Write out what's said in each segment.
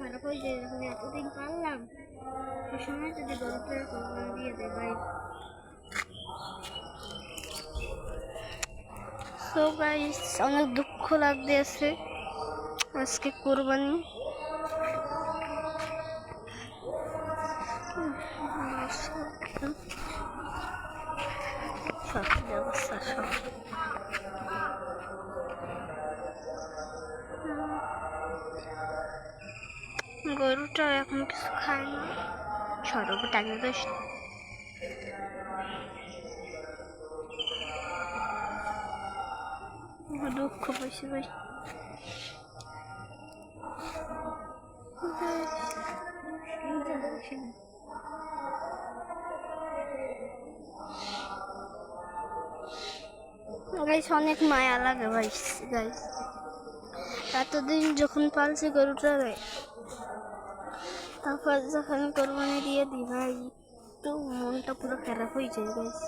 খারাপ হয়ে যায়, যখন এতদিন পারলাম সে সময় যদি গরুটার কোরবানি দিয়ে দেয় ভাই। সো গাইস অনেক দুঃখ লাগতেছে আজকে কোরবানি। সব ব্যবস্থা সব গরুটা এখন কিছু খায় না, সরব টাকা দোষ। দুঃখ বসে বসে গাইস, অনেক মায়া লাগে ভাই। গাইস এতদিন যখন পালছি গরুটারে, তারপর যখন কোরবানি দিয়ে দিই ভাই, তো মনটা পুরো খারাপ হয়ে যায় গাইস।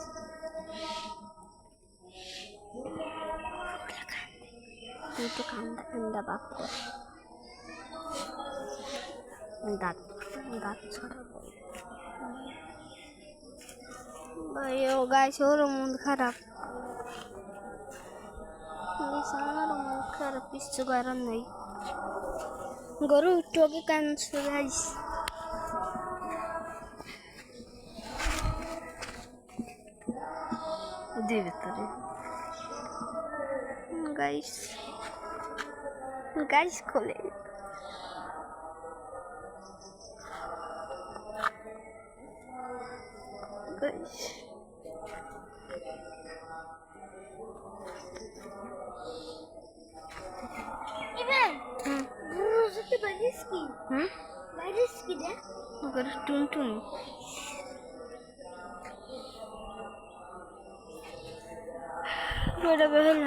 একটু ঠান্ডা ঠান্ডা ভাব করে দাঁত দাঁত ছড়াবো ভাই। ও গাইস ওর মন খারাপ, আমারও মন খারাপ, কিছু করার নেই। গরু একটু আগে কাঁদছে গাইস। দিবে তোরে গাইস, গাইস খোলে গাইস। টুনটুন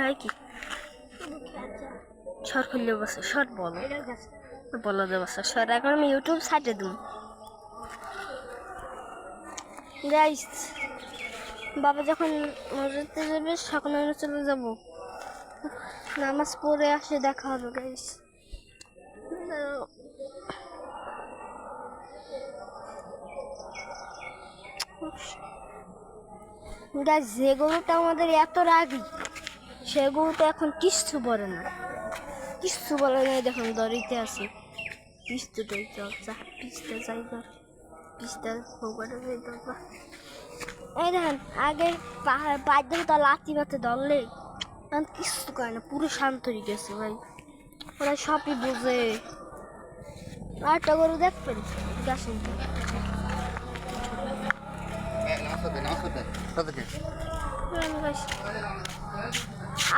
হয় কি শর্ট খুললে বসে শর্ট বলো বলো দে বসে শর্ট। এখন আমি ইউটিউব সাইটে দেব গাইস। বাবা যখন মসজিদে যাবে তখন আমি চলে যাব, নামাজ পড়ে আসে দেখা হবে গাইস। গাইস যে গরুটা আমাদের এত রাগী, সে গরুটা এখন কিচ্ছু বলে না, কিচ্ছু বলে না। দেখুন দড়িতে আছে, পিস্তে দইতে পিস্তে যাই ধর পিস্তে ভোগাটা যাই ধরবা। এই দেখেন আগে পাহাড় পাঁচজন তো লাঠি মাতে ধরলে কিচ্ছু করে না, পুরো শান্ত হয়ে গেছে ভাই। ওরা সবই বোঝে। আরেকটা গরু দেখবেন গাছের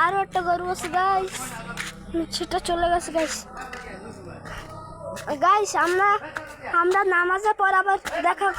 আরো একটা গরু আছে গাইস, সেটা চলে গেছে গাইস। গাইস আমরা নামাজে পর আবার দেখা